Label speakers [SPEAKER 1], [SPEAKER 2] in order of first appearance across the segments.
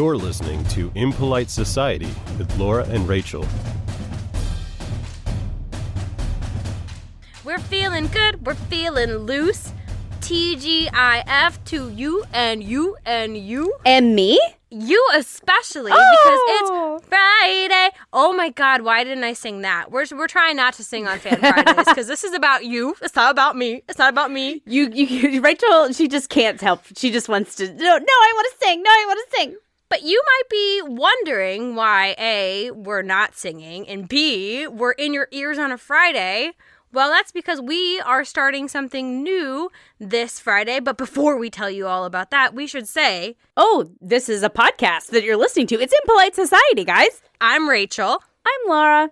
[SPEAKER 1] You're listening to Impolite Society with Laura and Rachel.
[SPEAKER 2] We're feeling good. We're feeling loose. TGIF to you and you and you.
[SPEAKER 3] And me?
[SPEAKER 2] You especially, because it's Friday. Oh my God, why didn't I sing that? We're trying not to sing on Fan Fridays because this is about you. It's not about me. It's not about me.
[SPEAKER 3] You Rachel, she just can't help. She just wants to, no, I want to sing. No, I want to sing.
[SPEAKER 2] But you might be wondering why A, we're not singing, and B, we're in your ears on a Friday. Well, that's because we are starting something new this Friday. But before we tell you all about that, we should say...
[SPEAKER 3] Oh, this is a podcast that you're listening to. It's Impolite Society, guys.
[SPEAKER 2] I'm Rachel.
[SPEAKER 3] I'm Laura.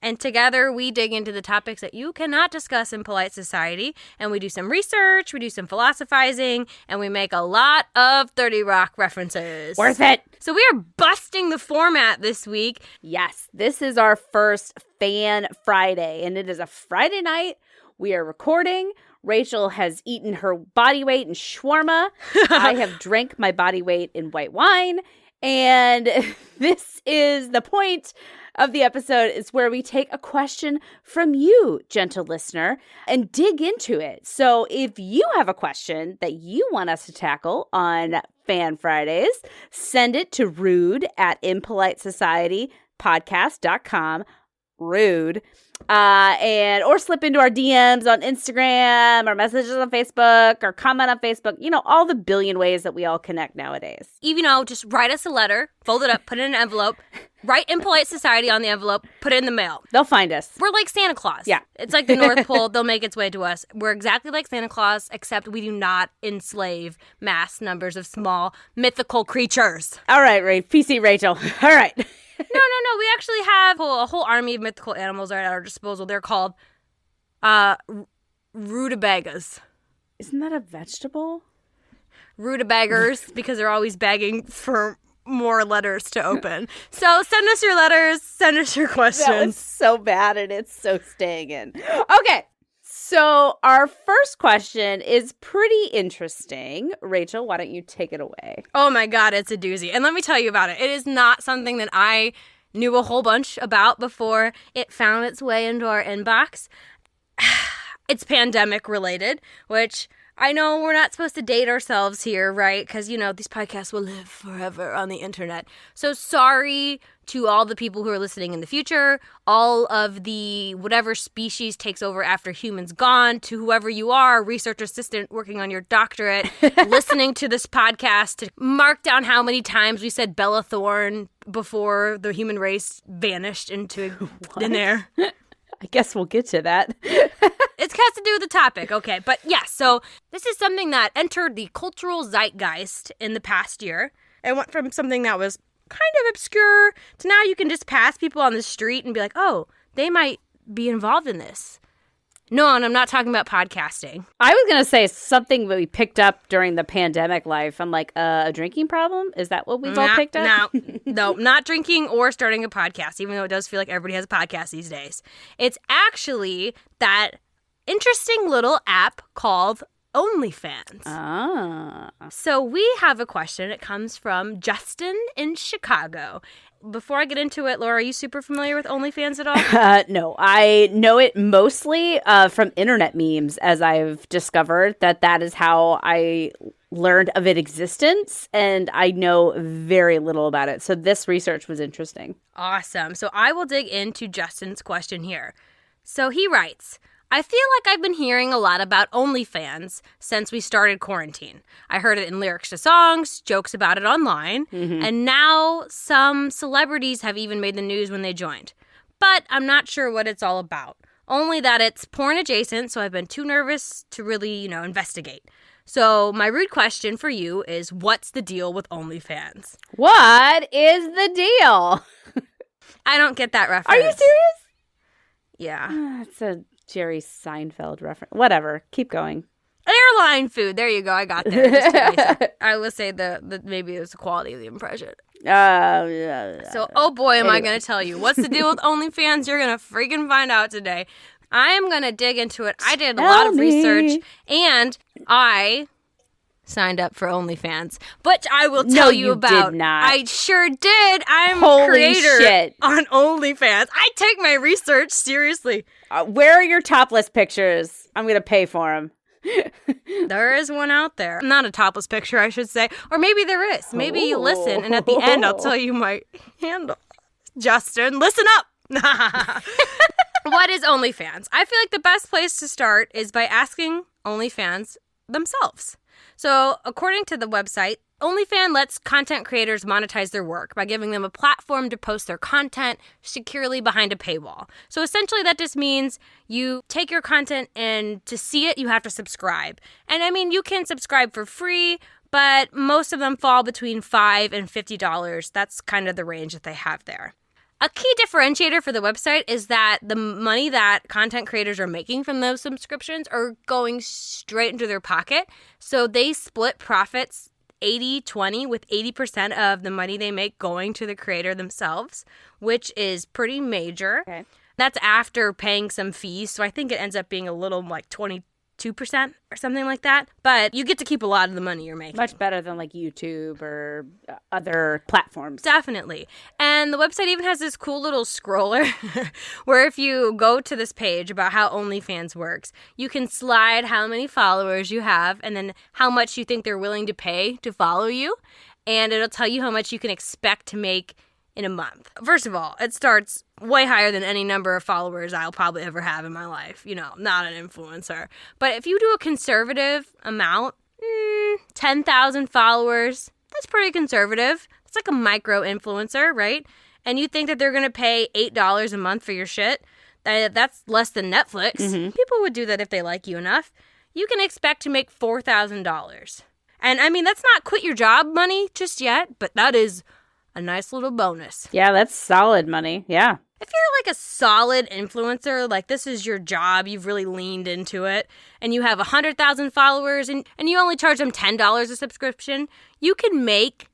[SPEAKER 2] And together we dig into the topics that you cannot discuss in polite society. And we do some research, we do some philosophizing, and we make a lot of 30 Rock references.
[SPEAKER 3] Worth it.
[SPEAKER 2] So we are busting the format this week.
[SPEAKER 3] Yes, this is our first Fan Friday, and it is a Friday night. We are recording. Rachel has eaten her body weight in shawarma. I have drank my body weight in white wine. And this is the point of the episode, is where we take a question from you, gentle listener, and dig into it. So if you have a question that you want us to tackle on Fan Fridays, send it to rude@impolitesocietypodcast.com. Rude. Or slip into our DMs on Instagram, or messages on Facebook, or comment on Facebook. You know, all the billion ways that we all connect nowadays.
[SPEAKER 2] Even just write us a letter, fold it up, put it in an envelope, write Impolite Society on the envelope, put it in the mail.
[SPEAKER 3] They'll find us.
[SPEAKER 2] We're like Santa Claus.
[SPEAKER 3] Yeah.
[SPEAKER 2] It's like the North Pole. They'll make its way to us. We're exactly like Santa Claus, except we do not enslave mass numbers of small mythical creatures.
[SPEAKER 3] All right, PC Rachel. All right.
[SPEAKER 2] No. We actually have a whole army of mythical animals at our disposal. They're called rutabagas.
[SPEAKER 3] Isn't that a vegetable?
[SPEAKER 2] Rutabaggers, because they're always begging for more letters to open. So send us your letters. Send us your questions.
[SPEAKER 3] That was so bad, and it's so staying in. Okay. So our first question is pretty interesting. Rachel, why don't you take it away?
[SPEAKER 2] Oh my God, it's a doozy. And let me tell you about it. It is not something that I knew a whole bunch about before it found its way into our inbox. It's pandemic related, which I know we're not supposed to date ourselves here, right? Because, these podcasts will live forever on the internet. So sorry to all the people who are listening in the future, all of the whatever species takes over after humans gone, to whoever you are, research assistant working on your doctorate, listening to this podcast to mark down how many times we said Bella Thorne before the human race vanished into thin air.
[SPEAKER 3] I guess we'll get to that.
[SPEAKER 2] It has to do with the topic, okay. But yes, so this is something that entered the cultural zeitgeist in the past year. It went from something that was kind of obscure to now you can just pass people on the street and be like, oh, they might be involved in this. No, and I'm not talking about podcasting.
[SPEAKER 3] I was going to say something that we picked up during the pandemic life. I'm like, a drinking problem? Is that what we've all picked up?
[SPEAKER 2] No, not drinking or starting a podcast, even though it does feel like everybody has a podcast these days. It's actually that interesting little app called OnlyFans.
[SPEAKER 3] Ah.
[SPEAKER 2] So we have a question. It comes from Justin in Chicago. Before I get into it, Laura, are you super familiar with OnlyFans at all?
[SPEAKER 3] No, I know it mostly from internet memes, as I've discovered that is how I learned of its existence, and I know very little about it. So this research was interesting.
[SPEAKER 2] Awesome. So I will dig into Justin's question here. So he writes, I feel like I've been hearing a lot about OnlyFans since we started quarantine. I heard it in lyrics to songs, jokes about it online, and now some celebrities have even made the news when they joined. But I'm not sure what it's all about. Only that it's porn adjacent, so I've been too nervous to really, investigate. So my rude question for you is, what's the deal with OnlyFans?
[SPEAKER 3] What is the deal?
[SPEAKER 2] I don't get that reference.
[SPEAKER 3] Are you serious?
[SPEAKER 2] Yeah.
[SPEAKER 3] It's a Jerry Seinfeld reference. Whatever. Keep going.
[SPEAKER 2] Airline food. There you go. I got there. Just took me a sec. I would say the maybe it was the quality of the impression. So, oh boy, am I going to tell you. What's the deal with OnlyFans? You're going to freaking find out today. I am going to dig into it. I did a lot of research, and I signed up for OnlyFans, which I will
[SPEAKER 3] No,
[SPEAKER 2] tell you
[SPEAKER 3] you
[SPEAKER 2] about.
[SPEAKER 3] did not.
[SPEAKER 2] I sure did. I'm
[SPEAKER 3] Holy
[SPEAKER 2] a creator
[SPEAKER 3] shit.
[SPEAKER 2] on OnlyFans. I take my research seriously.
[SPEAKER 3] Where are your topless pictures? I'm going to pay for them.
[SPEAKER 2] There is one out there. Not a topless picture, I should say. Or maybe there is. Maybe you listen, and at the end, I'll tell you my handle. Justin, listen up. What is OnlyFans? I feel like the best place to start is by asking OnlyFans themselves. So, according to the website, OnlyFans lets content creators monetize their work by giving them a platform to post their content securely behind a paywall. So essentially that just means you take your content and to see it, you have to subscribe. And I mean, you can subscribe for free, but most of them fall between $5 and $50. That's kind of the range that they have there. A key differentiator for the website is that the money that content creators are making from those subscriptions are going straight into their pocket. So they split profits 80-20, with 80% of the money they make going to the creator themselves, which is pretty major.
[SPEAKER 3] Okay.
[SPEAKER 2] That's after paying some fees, so I think it ends up being a little like 22% or something like that. But you get to keep a lot of the money you're making.
[SPEAKER 3] Much better than like YouTube or other platforms.
[SPEAKER 2] Definitely. And the website even has this cool little scroller where if you go to this page about how OnlyFans works, you can slide how many followers you have and then how much you think they're willing to pay to follow you. And it'll tell you how much you can expect to make in a month. First of all, it starts way higher than any number of followers I'll probably ever have in my life. You know, not an influencer. But if you do a conservative amount, 10,000 followers, that's pretty conservative. It's like a micro influencer, right? And you think that they're going to pay $8 a month for your shit? That's less than Netflix.
[SPEAKER 3] Mm-hmm.
[SPEAKER 2] People would do that if they like you enough. You can expect to make $4,000. And I mean, that's not quit your job money just yet, but that is a nice little bonus.
[SPEAKER 3] Yeah, that's solid money. Yeah.
[SPEAKER 2] If you're like a solid influencer, like this is your job, you've really leaned into it, and you have 100,000 followers and you only charge them $10 a subscription, you can make,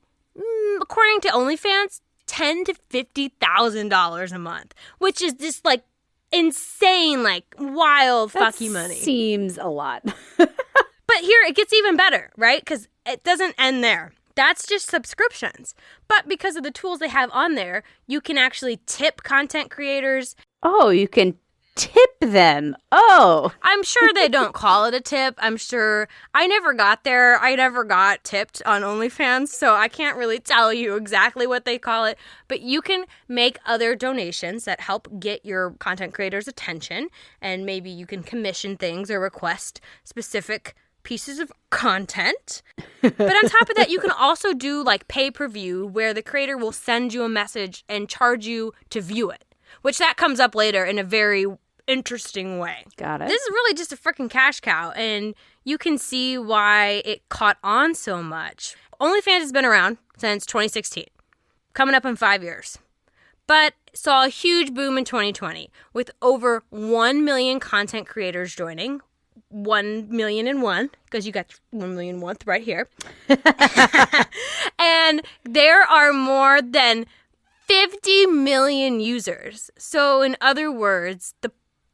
[SPEAKER 2] according to OnlyFans, $10,000 to $50,000 a month, which is just like insane, like wild fucky money.
[SPEAKER 3] Seems a lot.
[SPEAKER 2] But here it gets even better, right? Because it doesn't end there. That's just subscriptions. But because of the tools they have on there, you can actually tip content creators.
[SPEAKER 3] Oh, you can tip them. Oh.
[SPEAKER 2] I'm sure they don't call it a tip. I'm sure I never got there. I never got tipped on OnlyFans, so I can't really tell you exactly what they call it. But you can make other donations that help get your content creators' attention, and maybe you can commission things or request specific pieces of content. But on top of that, you can also do like pay-per-view where the creator will send you a message and charge you to view it, which that comes up later in a very interesting way.
[SPEAKER 3] Got it.
[SPEAKER 2] This is really just a freaking cash cow, and you can see why it caught on so much. OnlyFans has been around since 2016, coming up in 5 years, but saw a huge boom in 2020 with over 1 million content creators joining. 1,000,001, because you got 1,000,001th right here. And there are more than 50 million users. So in other words, the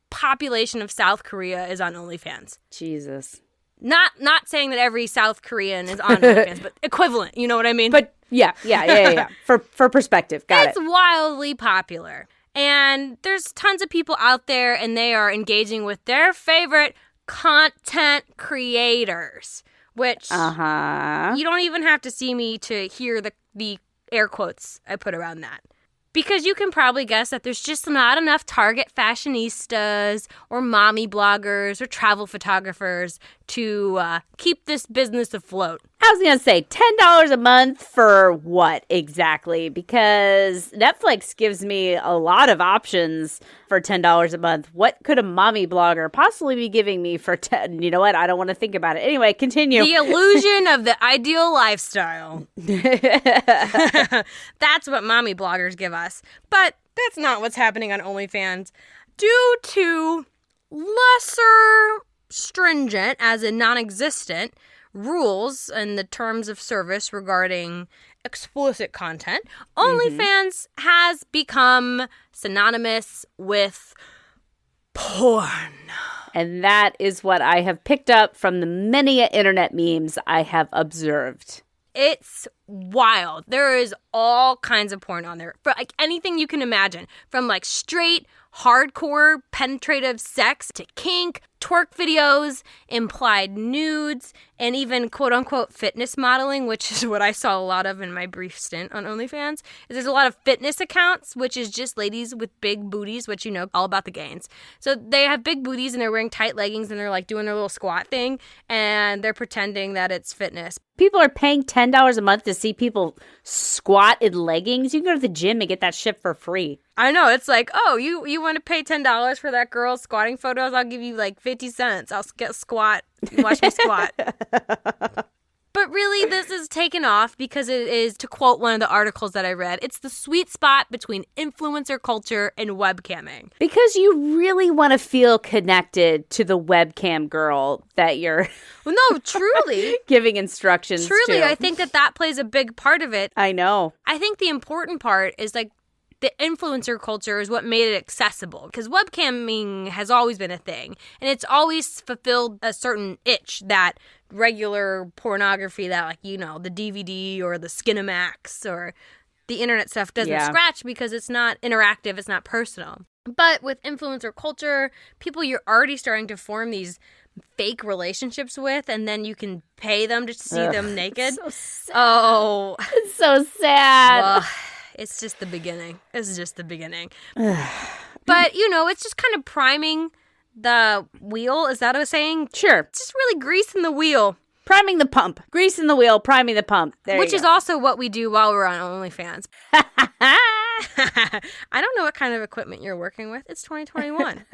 [SPEAKER 2] population of South Korea is on OnlyFans.
[SPEAKER 3] Jesus.
[SPEAKER 2] Not saying that every South Korean is on OnlyFans, but equivalent, you know what I mean?
[SPEAKER 3] But yeah. For perspective. Got it.
[SPEAKER 2] It's wildly popular. And there's tons of people out there, and they are engaging with their favorite content creators, which you don't even have to see me to hear the air quotes I put around that. Because you can probably guess that there's just not enough Target fashionistas or mommy bloggers or travel photographers to keep this business afloat.
[SPEAKER 3] I was going to say $10 a month for what exactly? Because Netflix gives me a lot of options for $10 a month. What could a mommy blogger possibly be giving me for 10? You know what? I don't want to think about it. Anyway, continue.
[SPEAKER 2] The illusion of the ideal lifestyle. That's what mommy bloggers give us. But that's not what's happening on OnlyFans. Due to lesser stringent, as in non-existent, rules and the terms of service regarding explicit content, OnlyFans has become synonymous with porn.
[SPEAKER 3] And that is what I have picked up from the many internet memes I have observed.
[SPEAKER 2] It's wild. There is all kinds of porn on there. For like anything you can imagine. From like straight, hardcore, penetrative sex to kink, twerk videos, implied nudes, and even quote-unquote fitness modeling, which is what I saw a lot of in my brief stint on OnlyFans. There's a lot of fitness accounts, which is just ladies with big booties, which you know, all about the gains. So they have big booties and they're wearing tight leggings and they're like doing their little squat thing and they're pretending that it's fitness.
[SPEAKER 3] People are paying $10 a month to see people squat in leggings. You can go to the gym and get that shit for free.
[SPEAKER 2] I know. It's like, oh, you want to pay $10 for that girl squatting photos? I'll give you like 50 cents. I'll get squat. You watch me squat. But really, this is taken off because it is, to quote one of the articles that I read, it's the sweet spot between influencer culture and webcamming.
[SPEAKER 3] Because you really want to feel connected to the webcam girl that you're
[SPEAKER 2] Well, no, truly.
[SPEAKER 3] giving instructions
[SPEAKER 2] Truly,
[SPEAKER 3] to.
[SPEAKER 2] I think that plays a big part of it.
[SPEAKER 3] I know.
[SPEAKER 2] I think the important part is like the influencer culture is what made it accessible because webcamming has always been a thing and it's always fulfilled a certain itch that regular pornography that like, you know, the DVD or the Skinamax or the internet stuff doesn't scratch because it's not interactive, it's not personal. But with influencer culture, people you're already starting to form these fake relationships with and then you can pay them just to see them naked.
[SPEAKER 3] So sad.
[SPEAKER 2] Oh.
[SPEAKER 3] It's so sad.
[SPEAKER 2] Well, it's just the beginning. It's just the beginning. But, you know, it's just kind of priming the wheel. Is that what I was saying?
[SPEAKER 3] Sure.
[SPEAKER 2] It's just really greasing the wheel.
[SPEAKER 3] Priming the pump. Greasing the wheel, priming the pump.
[SPEAKER 2] Which is also what we do while we're on OnlyFans. I don't know what kind of equipment you're working with. It's 2021.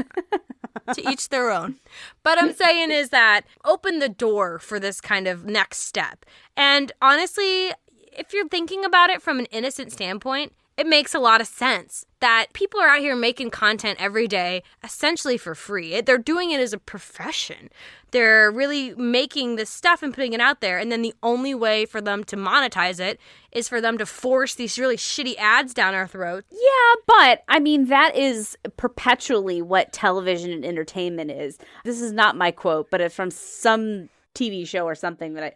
[SPEAKER 2] To each their own. But I'm saying is that open the door for this kind of next step. And honestly, if you're thinking about it from an innocent standpoint, it makes a lot of sense that people are out here making content every day essentially for free. They're doing it as a profession. They're really making this stuff and putting it out there. And then the only way for them to monetize it is for them to force these really shitty ads down our throats.
[SPEAKER 3] Yeah, but I mean, that is perpetually what television and entertainment is. This is not my quote, but it's from some TV show or something that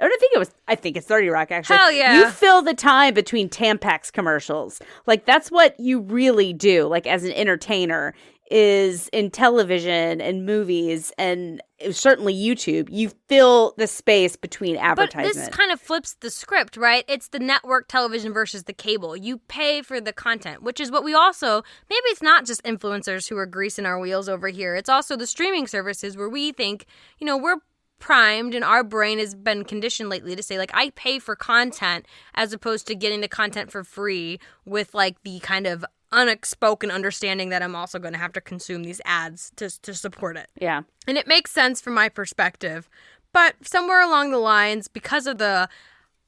[SPEAKER 3] I think it's 30 Rock actually.
[SPEAKER 2] Hell yeah.
[SPEAKER 3] You fill the time between Tampax commercials. Like that's what you really do, like as an entertainer, is in television and movies and certainly YouTube. You fill the space between advertisement.
[SPEAKER 2] But this kind of flips the script, right? It's the network television versus the cable. You pay for the content, which is what we also, maybe it's not just influencers who are greasing our wheels over here. It's also the streaming services where we think, you know, we're primed and our brain has been conditioned lately to say like I pay for content as opposed to getting the content for free with like the kind of unspoken understanding that I'm also going to have to consume these ads to support it.
[SPEAKER 3] Yeah.
[SPEAKER 2] And it makes sense from my perspective. But somewhere along the lines, because of the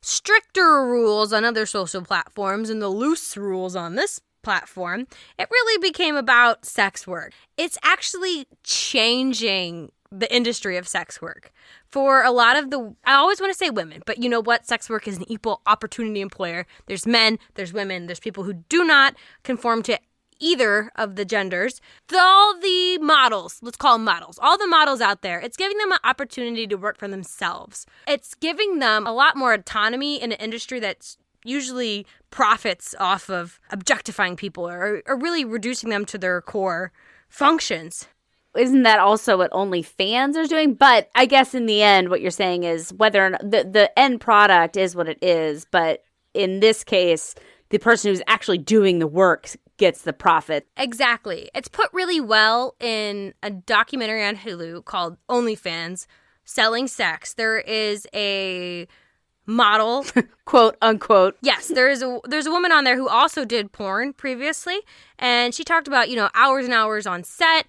[SPEAKER 2] stricter rules on other social platforms and the loose rules on this platform, it really became about sex work. It's actually changing the industry of sex work. For a lot of I always want to say women, but you know what? Sex work is an equal opportunity employer. There's men, there's women, there's people who do not conform to either of the genders. All the models, let's call them models, all the models out there, it's giving them an opportunity to work for themselves. It's giving them a lot more autonomy in an industry that's usually profits off of objectifying people or really reducing them to their core functions.
[SPEAKER 3] Isn't that also what OnlyFans are doing? But I guess in the end, what you're saying is whether or not the end product is what it is. But in this case, the person who's actually doing the work gets the profit.
[SPEAKER 2] Exactly. It's put really well in a documentary on Hulu called OnlyFans, Selling Sex. There is a model,
[SPEAKER 3] quote unquote.
[SPEAKER 2] Yes, there's a woman on there who also did porn previously, and she talked about, you know, hours and hours on set,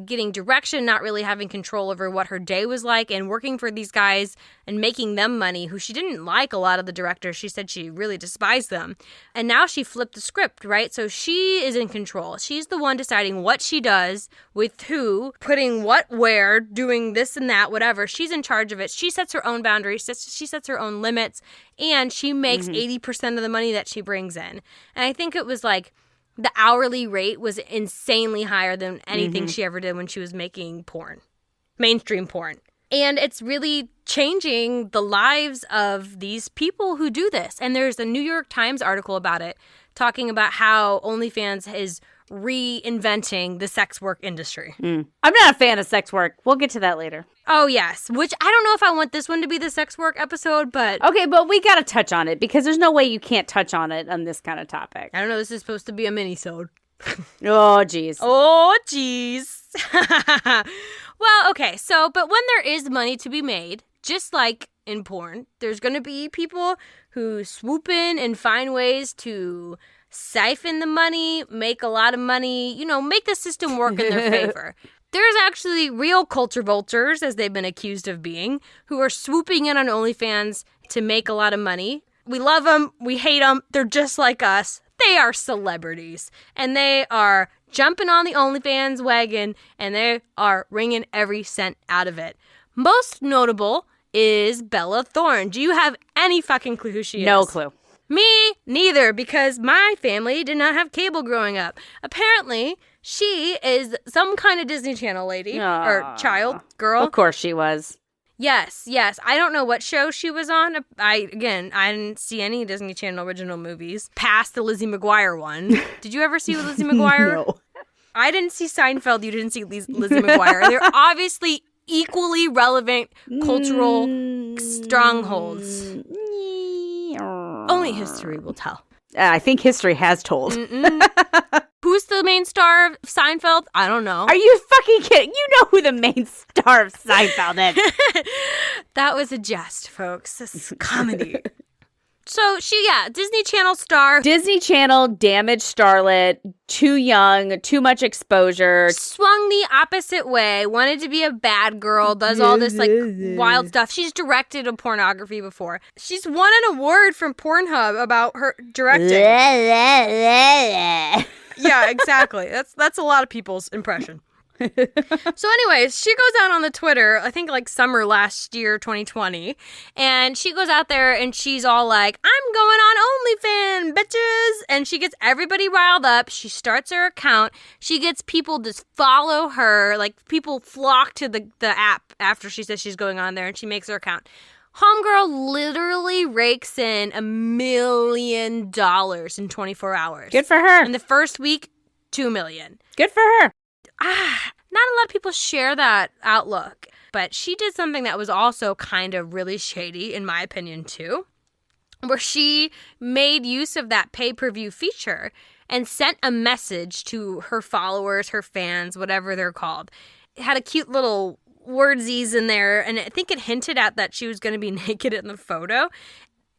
[SPEAKER 2] getting direction, not really having control over what her day was like, and working for these guys and making them money who she didn't like. A lot of the directors, she said she really despised them. And now she flipped the script, right? So she is in control. She's the one deciding what she does with who, putting what where, doing this and that, whatever. She's in charge of it. She sets her own boundaries. She sets her own limits, and she makes 80% of the money that she brings in. And I think it was like the hourly rate was insanely higher than anything she ever did when she was making porn. mainstream porn. And it's really changing the lives of these people who do this. And there's a New York Times article about it, talking about how OnlyFans is reinventing the sex work industry.
[SPEAKER 3] I'm not a fan of sex work. We'll get to that later.
[SPEAKER 2] Oh, yes. Which I don't know if I want this one to be the sex work episode, but...
[SPEAKER 3] Okay, but we got to touch on it because there's no way you can't touch on it on this kind of topic.
[SPEAKER 2] I don't know. This is supposed to be a mini-sode.
[SPEAKER 3] Oh, jeez.
[SPEAKER 2] Oh, jeez. Well, okay. So, but when there is money to be made, just like in porn, there's going to be people who swoop in and find ways to siphon the money, make a lot of money, you know, make the system work in their favor. There's actually real culture vultures, as they've been accused of being, who are swooping in on OnlyFans to make a lot of money. We love them. We hate them. They're just like us. They are celebrities. And they are jumping on the OnlyFans wagon, and they are wringing every cent out of it. Most notable is Bella Thorne. Do you have any fucking clue who she is?
[SPEAKER 3] No clue.
[SPEAKER 2] Me neither, because my family did not have cable growing up. Apparently, she is some kind of Disney Channel lady or child, girl.
[SPEAKER 3] Of course she was.
[SPEAKER 2] Yes. I don't know what show she was on. I didn't see any Disney Channel original movies past the Lizzie McGuire one. Did you ever see Lizzie McGuire?
[SPEAKER 3] No.
[SPEAKER 2] I didn't see Seinfeld. You didn't see Lizzie McGuire. They're obviously equally relevant cultural strongholds. Only history will tell.
[SPEAKER 3] I think history has told.
[SPEAKER 2] Who's the main star of Seinfeld? I don't know.
[SPEAKER 3] Are you fucking kidding? You know who the main star of Seinfeld is.
[SPEAKER 2] That was a jest, folks. This is comedy. So Disney Channel star.
[SPEAKER 3] Disney Channel, damaged starlet, too young, too much exposure.
[SPEAKER 2] Swung the opposite way, wanted to be a bad girl, does all this like wild stuff. She's directed a pornography before. She's won an award from Pornhub about her directing. Yeah, exactly. That's a lot of people's impression. So anyways, she goes out on the Twitter, I think like summer last year, 2020, and she goes out there and she's all like, I'm going on OnlyFans, bitches, and she gets everybody riled up. She starts her account. She gets people to follow her, like people flock to the app after she says she's going on there, and she makes her account. Homegirl literally rakes in $1 million in 24 hours.
[SPEAKER 3] Good for her.
[SPEAKER 2] In the first week, $2 million.
[SPEAKER 3] Good for her.
[SPEAKER 2] Not a lot of people share that outlook, but she did something that was also kind of really shady, in my opinion, too, where she made use of that pay-per-view feature and sent a message to her followers, her fans, whatever they're called. It had a cute little wordsies in there, and I think it hinted at that she was going to be naked in the photo.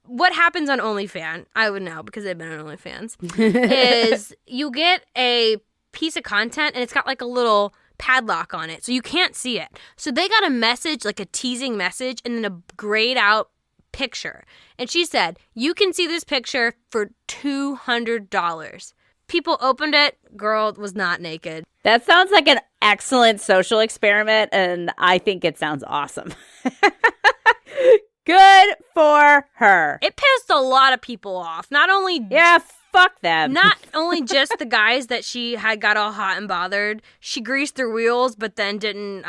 [SPEAKER 2] What happens on OnlyFans, I would know because I've been on OnlyFans, is you get a piece of content and it's got like a little padlock on it, so you can't see it. So they got a message, like a teasing message, and then a grayed out picture. And she said, you can see this picture for $200. People opened it. Girl was not naked.
[SPEAKER 3] That sounds like an excellent social experiment, and I think it sounds awesome. Good for her.
[SPEAKER 2] It pissed a lot of people off. Not only...
[SPEAKER 3] Yeah, fuck them.
[SPEAKER 2] Not only just the guys that she had got all hot and bothered. She greased their wheels, but then didn't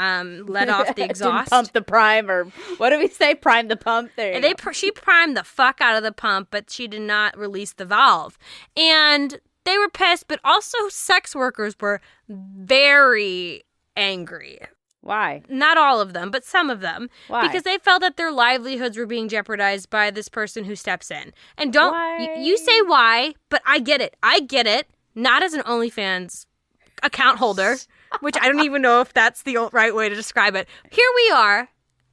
[SPEAKER 2] let off the exhaust.
[SPEAKER 3] Didn't pump the prime, or what do we say? Prime the pump. There you go.
[SPEAKER 2] She primed the fuck out of the pump, but she did not release the valve. And they were pissed, but also sex workers were very angry.
[SPEAKER 3] Why?
[SPEAKER 2] Not all of them, but some of them.
[SPEAKER 3] Why?
[SPEAKER 2] Because they felt that their livelihoods were being jeopardized by this person who steps in. And you say why, but I get it. I get it. Not as an OnlyFans account holder, which I don't even know if that's the right way to describe it. Here we are.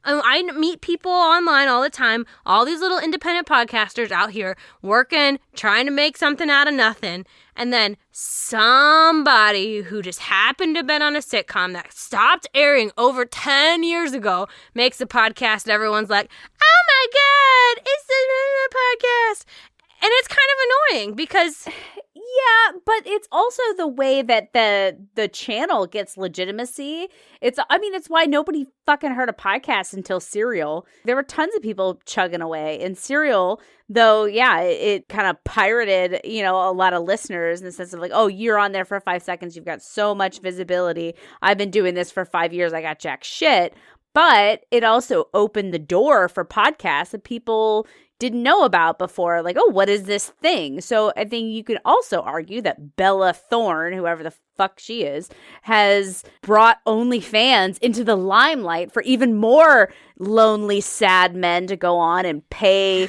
[SPEAKER 2] I meet people online all the time, all these little independent podcasters out here working, trying to make something out of nothing. And then somebody who just happened to have been on a sitcom that stopped airing over 10 years ago makes a podcast and everyone's like, oh my God, it's a podcast. And it's kind of annoying because...
[SPEAKER 3] Yeah, but it's also the way that the channel gets legitimacy. It's why nobody fucking heard a podcast until Serial. There were tons of people chugging away, and Serial, though, yeah, it kind of pirated, a lot of listeners in the sense of like, oh, you're on there for 5 seconds, you've got so much visibility. I've been doing this for 5 years, I got jack shit. But it also opened the door for podcasts that people didn't know about before. Like, oh, what is this thing? So I think you could also argue that Bella Thorne, whoever the fuck she is, has brought OnlyFans into the limelight for even more lonely, sad men to go on and pay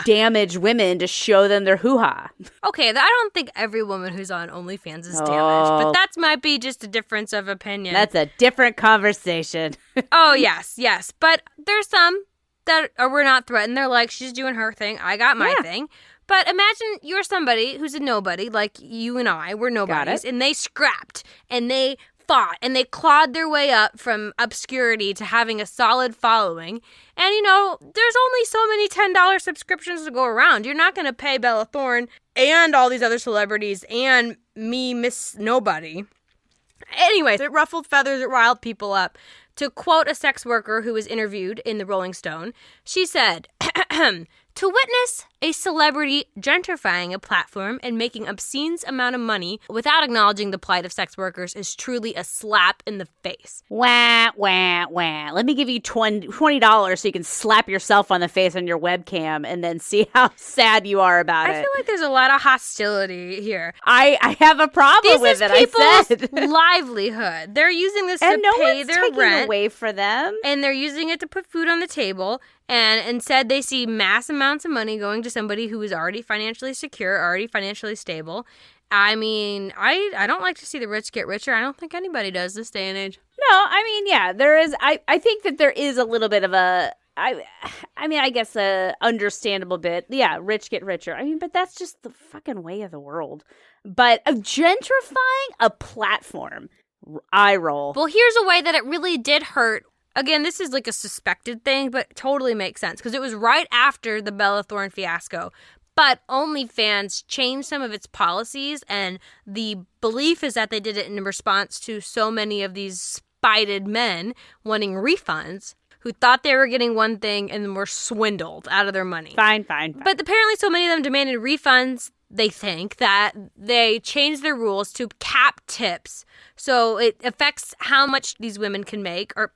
[SPEAKER 3] damaged women to show them their hoo-ha.
[SPEAKER 2] Okay, I don't think every woman who's on OnlyFans is damaged, but that might be just a difference of opinion.
[SPEAKER 3] That's a different conversation.
[SPEAKER 2] Oh, yes. But there's some that were not threatened. They're like, she's doing her thing, I got my thing. But imagine you're somebody who's a nobody, like you and I were nobodies, and they scrapped, and they fought, and they clawed their way up from obscurity to having a solid following. And, there's only so many $10 subscriptions to go around. You're not going to pay Bella Thorne and all these other celebrities and me, Miss Nobody. Anyways, it ruffled feathers, it riled people up. To quote a sex worker who was interviewed in the Rolling Stone, she said, "To witness a celebrity gentrifying a platform and making obscene amount of money without acknowledging the plight of sex workers is truly a slap in the face."
[SPEAKER 3] Wah, wah, wah. Let me give you $20 so you can slap yourself on the face on your webcam and then see how sad you are about it.
[SPEAKER 2] I feel like there's a lot of hostility here.
[SPEAKER 3] I have a problem with it,
[SPEAKER 2] I said. Livelihood. They're using this
[SPEAKER 3] and
[SPEAKER 2] to
[SPEAKER 3] no
[SPEAKER 2] pay
[SPEAKER 3] one's
[SPEAKER 2] their
[SPEAKER 3] taking
[SPEAKER 2] rent.
[SPEAKER 3] Away for them.
[SPEAKER 2] And they're using it to put food on the table. And instead, they see mass amounts of money going to somebody who is already financially secure, already financially stable. I mean, I don't like to see the rich get richer. I don't think anybody does this day and age.
[SPEAKER 3] No, there is. I think that there is a little bit of I guess a understandable bit. Yeah, rich get richer. But that's just the fucking way of the world. But gentrifying a platform, eye roll.
[SPEAKER 2] Well, here's a way that it really did hurt. Again, this is like a suspected thing, but totally makes sense because it was right after the Bella Thorne fiasco. But OnlyFans changed some of its policies, and the belief is that they did it in response to so many of these spited men wanting refunds who thought they were getting one thing and then were swindled out of their money.
[SPEAKER 3] Fine.
[SPEAKER 2] But apparently so many of them demanded refunds, they think, that they changed their rules to cap tips. So it affects how much these women can make, or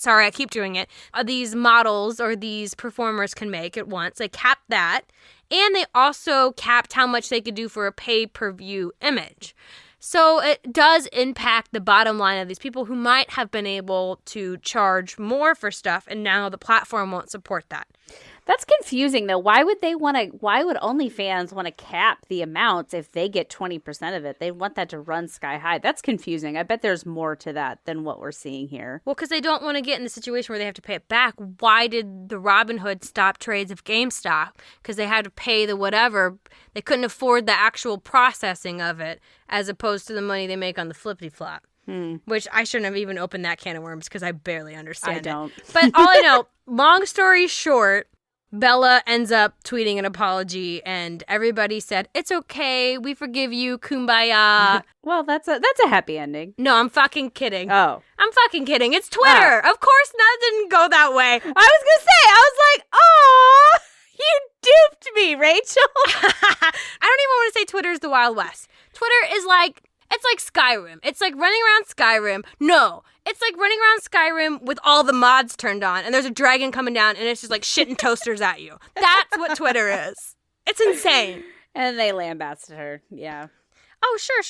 [SPEAKER 2] I keep doing it. These models or these performers can make at once. They capped that. And they also capped how much they could do for a pay-per-view image. So it does impact the bottom line of these people who might have been able to charge more for stuff, and now the platform won't support that.
[SPEAKER 3] That's confusing, though. Why would OnlyFans want to cap the amounts if they get 20% of it? They want that to run sky high. That's confusing. I bet there's more to that than what we're seeing here.
[SPEAKER 2] Well, because they don't want to get in the situation where they have to pay it back. Why did the Robinhood stop trades of GameStop? Because they had to pay the whatever. They couldn't afford the actual processing of it as opposed to the money they make on the flippity-flop. Which I shouldn't have even opened that can of worms because I barely understand it.
[SPEAKER 3] I don't.
[SPEAKER 2] But all I know, long story short, Bella ends up tweeting an apology, and everybody said, "It's okay, we forgive you, kumbaya."
[SPEAKER 3] Well, that's a happy ending.
[SPEAKER 2] No, I'm fucking kidding.
[SPEAKER 3] Oh.
[SPEAKER 2] I'm fucking kidding. It's Twitter. Of course that didn't go that way.
[SPEAKER 3] I was gonna say, I was like, oh, you duped me, Rachel.
[SPEAKER 2] I don't even want to say Twitter is the Wild West. Twitter is like, it's like Skyrim. It's like running around Skyrim. No, it's like running around Skyrim with all the mods turned on, and there's a dragon coming down, and it's just like shitting toasters at you. That's what Twitter is. It's insane.
[SPEAKER 3] And they lambasted her. Yeah.
[SPEAKER 2] Oh, sure.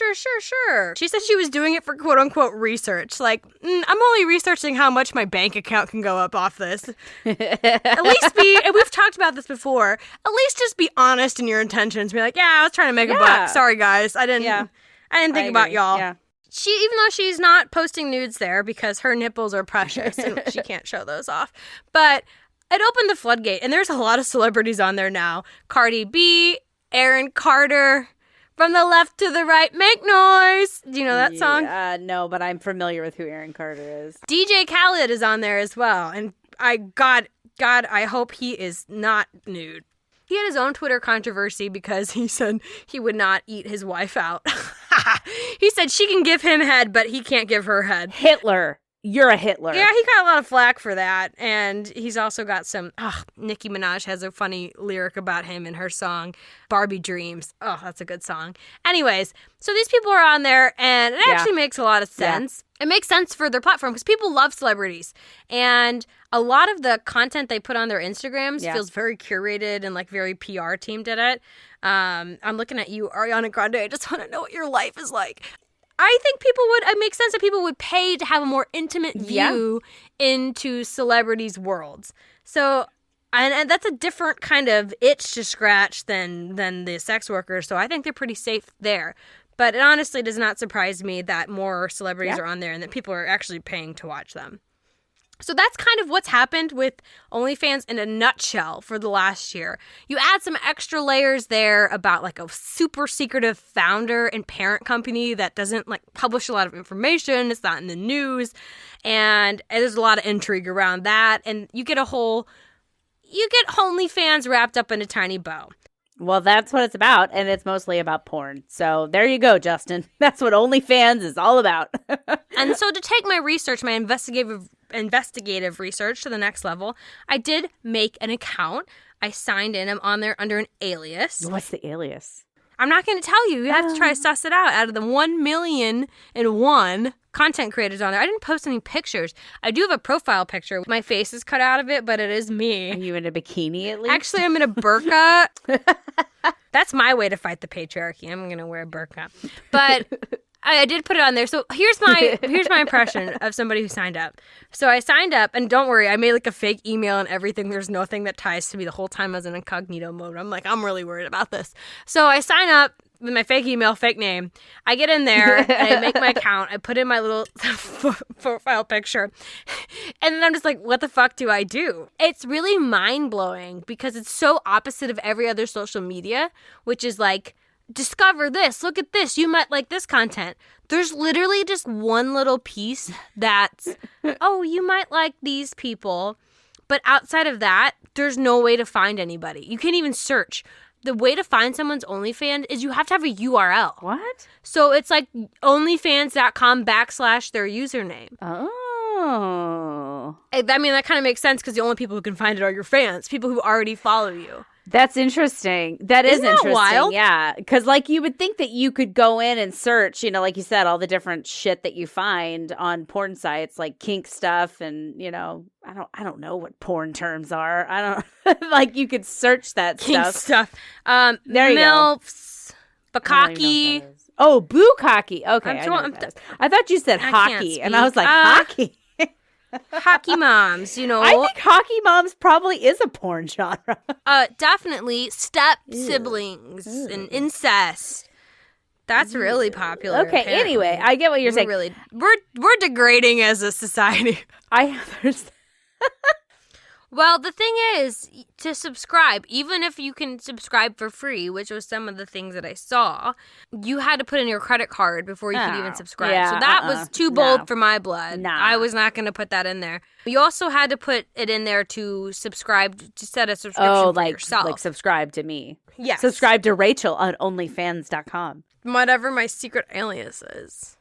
[SPEAKER 2] She said she was doing it for quote-unquote research. Like, I'm only researching how much my bank account can go up off this. At least and we've talked about this before, at least just be honest in your intentions. Be like, yeah, I was trying to make a buck. Sorry, guys. I didn't think about y'all.
[SPEAKER 3] Yeah.
[SPEAKER 2] Even though she's not posting nudes there because her nipples are precious and she can't show those off. But it opened the floodgate, and there's a lot of celebrities on there now. Cardi B, Aaron Carter, From the Left to the Right, Make Noise. Do you know that song?
[SPEAKER 3] No, but I'm familiar with who Aaron Carter is.
[SPEAKER 2] DJ Khaled is on there as well. And I hope he is not nude. He had his own Twitter controversy because he said he would not eat his wife out. He said she can give him head, but he can't give her head.
[SPEAKER 3] Hitler. You're a Hitler.
[SPEAKER 2] Yeah, he got a lot of flack for that. And he's also got some... Nicki Minaj has a funny lyric about him in her song, Barbie Dreams. Oh, that's a good song. Anyways, so these people are on there, and it actually makes a lot of sense. Yeah. It makes sense for their platform because people love celebrities. And a lot of the content they put on their Instagrams feels very curated and like very PR teamed at it. I'm looking at you, Ariana Grande. I just want to know what your life is like. I think it makes sense that people would pay to have a more intimate view into celebrities' worlds. So, and that's a different kind of itch to scratch than the sex workers. So I think they're pretty safe there. But it honestly does not surprise me that more celebrities are on there and that people are actually paying to watch them. So that's kind of what's happened with OnlyFans in a nutshell for the last year. You add some extra layers there about like a super secretive founder and parent company that doesn't like publish a lot of information. It's not in the news. And there's a lot of intrigue around that. And you get OnlyFans wrapped up in a tiny bow.
[SPEAKER 3] Well, that's what it's about, and it's mostly about porn. So there you go, Justin. That's what OnlyFans is all about.
[SPEAKER 2] And so to take my research, my investigative research to the next level, I did make an account. I signed in. I'm on there under an alias.
[SPEAKER 3] What's the alias?
[SPEAKER 2] I'm not going to tell you. You have to try to suss it out of the 1,000,001 content creators on there. I didn't post any pictures. I do have a profile picture. My face is cut out of it, but it is me.
[SPEAKER 3] Are you in a bikini at least?
[SPEAKER 2] Actually, I'm in a burqa. That's my way to fight the patriarchy. I'm going to wear a burqa. But I did put it on there. So here's my impression of somebody who signed up. So I signed up, and don't worry, I made like a fake email and everything. There's nothing that ties to me the whole time I was in incognito mode. I'm like, I'm really worried about this. So I sign up with my fake email, fake name. I get in there, and I make my account. I put in my little profile picture. And then I'm just like, what the fuck do I do? It's really mind-blowing because it's so opposite of every other social media, which is like, discover this, look at this, you might like this content. There's literally just one little piece that's, oh, you might like these people. But outside of that, there's no way to find anybody. You can't even search. The way to find someone's OnlyFans is you have to have a URL.
[SPEAKER 3] What?
[SPEAKER 2] So it's like onlyfans.com/their username.
[SPEAKER 3] Oh.
[SPEAKER 2] I mean, that kind of makes sense because the only people who can find it are your fans, people who already follow you.
[SPEAKER 3] That's interesting. That is interesting.
[SPEAKER 2] Wild?
[SPEAKER 3] Yeah. Because, like, you would think that you could go in and search, you know, like you said, all the different shit that you find on porn sites, like kink stuff and, you know, I don't know what porn terms are. I don't like you could search that
[SPEAKER 2] kink
[SPEAKER 3] stuff.
[SPEAKER 2] There you
[SPEAKER 3] MILFs,
[SPEAKER 2] go. Bukkake.
[SPEAKER 3] Oh, bukkake. Okay. I thought you said hockey, and I was like, hockey.
[SPEAKER 2] Hockey moms, you know.
[SPEAKER 3] I think hockey moms probably is a porn genre.
[SPEAKER 2] Definitely step siblings and incest. That's really popular.
[SPEAKER 3] Okay, apparently. Anyway, I get what you're saying.
[SPEAKER 2] We're degrading as a society. Well, the thing is, to subscribe, even if you can subscribe for free, which was some of the things that I saw, you had to put in your credit card before you could even subscribe. Yeah, so that was too bold for my blood. I was not going to put that in there. You also had to put it in there to subscribe, to set a subscription for yourself. Like subscribe to me. Yes. Subscribe to Rachel on OnlyFans.com. Whatever my secret alias is.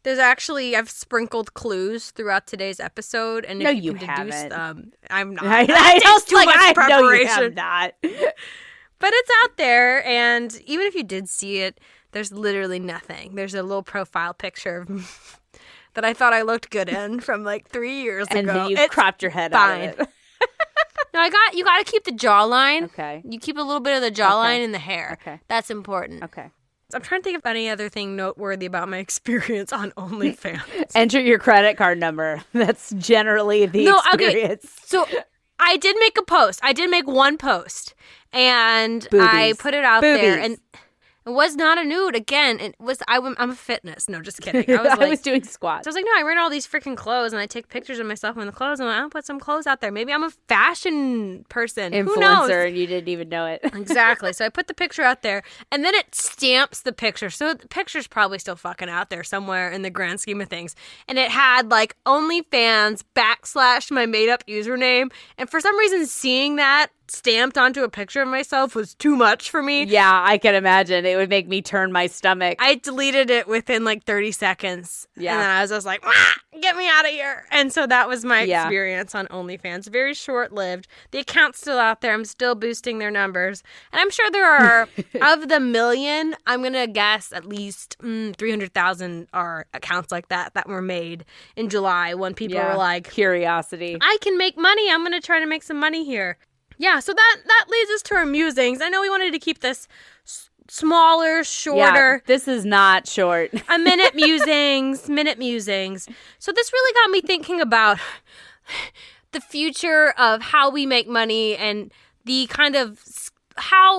[SPEAKER 2] There's actually, I've sprinkled clues throughout today's episode, and if you can deduce them, I'm not. I don't too much preparation. No, you have not. But it's out there, and even if you did see it, there's literally nothing. There's a little profile picture that I thought I looked good in from like 3 years ago. And then you cropped your head out of it. No, you got to keep the jawline. Okay. You keep a little bit of the jawline and the hair. Okay. That's important. Okay. I'm trying to think of any other thing noteworthy about my experience on OnlyFans. Enter your credit card number. That's generally the experience. Okay. So I did make a post. I did make one post. And I put it out there. And it was not a nude. Again, it was. I'm a fitness. No, just kidding. I was doing squats. So I was like, no, I rent all these freaking clothes, and I take pictures of myself in the clothes, and I'll put some clothes out there. Maybe I'm a fashion person. Influencer, who knows? And you didn't even know it. Exactly. So I put the picture out there, and then it stamps the picture. So the picture's probably still fucking out there somewhere in the grand scheme of things. And it had like OnlyFans / my made up username. And for some reason, seeing that stamped onto a picture of myself was too much for me.
[SPEAKER 3] Yeah, I can imagine. It would make me turn my stomach.
[SPEAKER 2] I deleted it within like 30 seconds.
[SPEAKER 3] Yeah.
[SPEAKER 2] And then I was just like, get me out of here. And so that was my
[SPEAKER 3] Yeah.
[SPEAKER 2] experience on OnlyFans. Very short-lived. The account's still out there. I'm still boosting their numbers. And I'm sure there are, of the million, I'm going to guess at least 300,000 are accounts like that were made in July when people were like,
[SPEAKER 3] curiosity.
[SPEAKER 2] I can make money. I'm going to try to make some money here. Yeah, so that leads us to our musings. I know we wanted to keep this smaller, shorter.
[SPEAKER 3] Yeah, this is not short.
[SPEAKER 2] A minute musings. So this really got me thinking about the future of how we make money and the kind of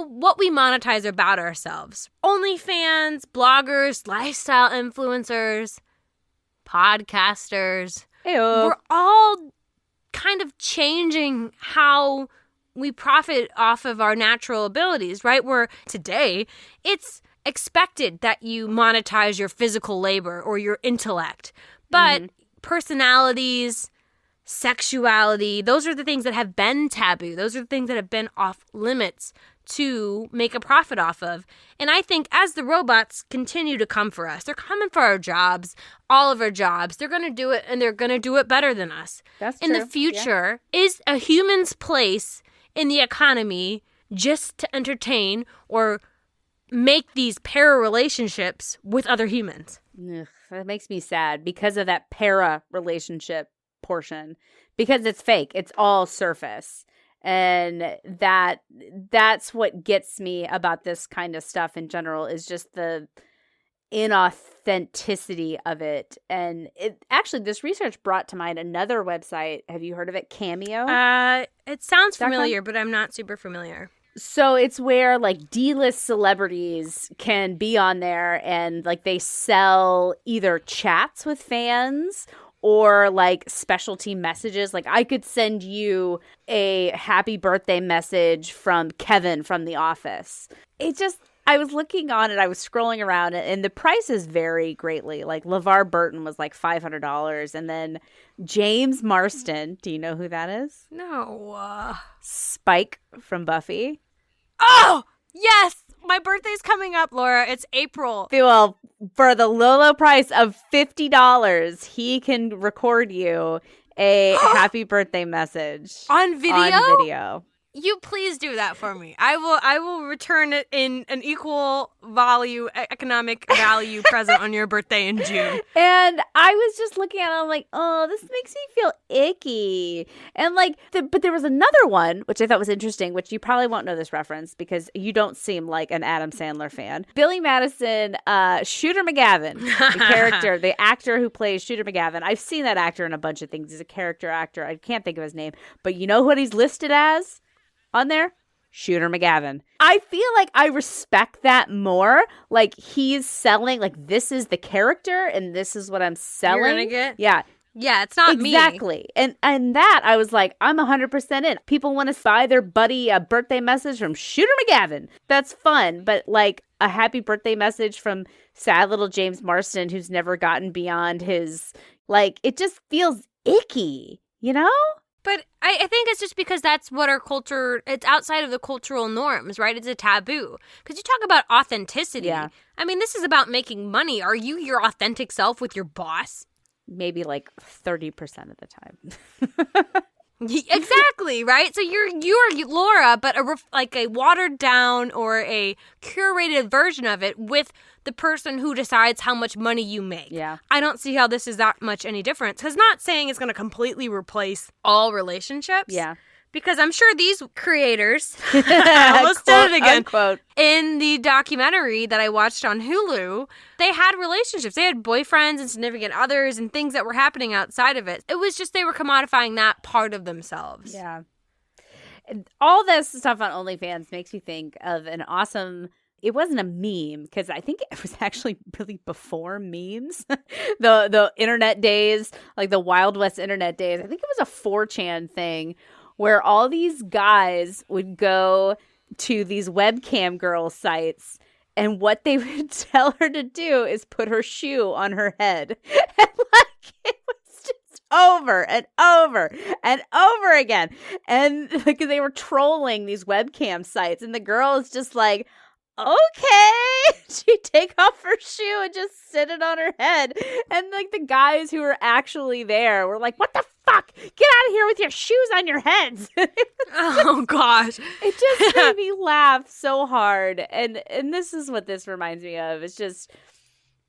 [SPEAKER 2] what we monetize about ourselves. OnlyFans, bloggers, lifestyle influencers, podcasters.
[SPEAKER 3] Ew.
[SPEAKER 2] We're all kind of changing how we profit off of our natural abilities, right? Where today it's expected that you monetize your physical labor or your intellect. But personalities, sexuality, those are the things that have been taboo. Those are the things that have been off limits to make a profit off of. And I think as the robots continue to come for us, they're coming for our jobs, all of our jobs. They're going to do it, and they're going to do it better than us.
[SPEAKER 3] That's
[SPEAKER 2] in
[SPEAKER 3] true.
[SPEAKER 2] the future, is a human's place in the economy just to entertain or make these para relationships with other humans?
[SPEAKER 3] Ugh, that makes me sad because of that para relationship portion, because it's fake. It's all surface. And that's what gets me about this kind of stuff in general, is just the inauthenticity of it. And it actually, this research brought to mind another website. Have you heard of it? Cameo?
[SPEAKER 2] It sounds familiar, but I'm not super familiar.
[SPEAKER 3] So it's where like D-list celebrities can be on there, and like they sell either chats with fans or like specialty messages. Like I could send you a happy birthday message from Kevin from The Office. I was looking on it, I was scrolling around, and the prices vary greatly. Like LeVar Burton was like $500, and then James Marston, do you know who that is?
[SPEAKER 2] No.
[SPEAKER 3] Spike from Buffy.
[SPEAKER 2] Oh, yes! My birthday's coming up, Laura. It's April.
[SPEAKER 3] Well, for the low price of $50, he can record you a happy birthday message.
[SPEAKER 2] On video?
[SPEAKER 3] On video.
[SPEAKER 2] You please do that for me. I will return it in an equal value, economic value present on your birthday in June.
[SPEAKER 3] And I was just looking at it, I'm like, oh, this makes me feel icky. And like, but there was another one, which I thought was interesting, which you probably won't know this reference because you don't seem like an Adam Sandler fan. Billy Madison, Shooter McGavin, the character, the actor who plays Shooter McGavin. I've seen that actor in a bunch of things. He's a character actor. I can't think of his name. But you know what he's listed as on there? Shooter McGavin. I feel like I respect that more. Like he's selling, like this is the character and this is what I'm selling.
[SPEAKER 2] You're gonna get?
[SPEAKER 3] Yeah.
[SPEAKER 2] Yeah, it's not me.
[SPEAKER 3] Exactly. And that I was like, I'm 100% in. People want to buy their buddy a birthday message from Shooter McGavin. That's fun. But like a happy birthday message from sad little James Marston, who's never gotten beyond his, like, it just feels icky, you know?
[SPEAKER 2] But I think it's just because that's what our culture, it's outside of the cultural norms, right? It's a taboo. Because you talk about authenticity.
[SPEAKER 3] Yeah.
[SPEAKER 2] I mean, this is about making money. Are you your authentic self with your boss?
[SPEAKER 3] Maybe like 30% of the time.
[SPEAKER 2] Exactly, right? So you're Laura, but like a watered down or a curated version of it with the person who decides how much money you make.
[SPEAKER 3] Yeah.
[SPEAKER 2] I don't see how this is that much any difference. Because not saying it's going to completely replace all relationships.
[SPEAKER 3] Yeah.
[SPEAKER 2] Because I'm sure these creators, I almost did it again,
[SPEAKER 3] unquote.
[SPEAKER 2] In the documentary that I watched on Hulu, they had relationships. They had boyfriends and significant others and things that were happening outside of it. It was just they were commodifying that part of themselves.
[SPEAKER 3] Yeah. All this stuff on OnlyFans makes me think of an awesome... It wasn't a meme because I think it was actually really before memes. the internet days, like the Wild West internet days. I think it was a 4chan thing where all these guys would go to these webcam girl sites, and what they would tell her to do is put her shoe on her head. And like, it was just over and over and over again. And like they were trolling these webcam sites, and the girl is just like, okay. She take off her shoe and just sit it on her head. And like the guys who were actually there were like, what the fuck? Get out of here with your shoes on your heads.
[SPEAKER 2] Oh gosh.
[SPEAKER 3] It just made me laugh so hard. And this is what this reminds me of. It's just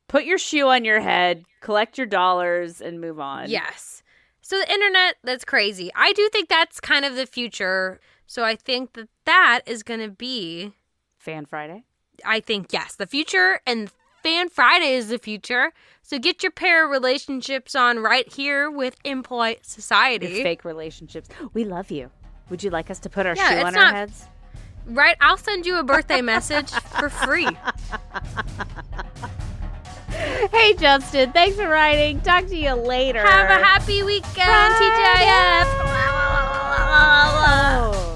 [SPEAKER 3] put your shoe on your head, collect your dollars, and move on.
[SPEAKER 2] Yes. So the internet, that's crazy. I do think that's kind of the future. So I think that is going to be
[SPEAKER 3] Fan Friday.
[SPEAKER 2] I think, yes, the future, and Fan Friday is the future. So get your pair of relationships on right here with Impolite Society.
[SPEAKER 3] Your fake relationships. We love you. Would you like us to put our shoe
[SPEAKER 2] it's
[SPEAKER 3] on our heads?
[SPEAKER 2] Right? I'll send you a birthday message for free.
[SPEAKER 3] Hey, Justin. Thanks for writing. Talk to you later.
[SPEAKER 2] Have a happy weekend, TGIF.
[SPEAKER 3] Oh.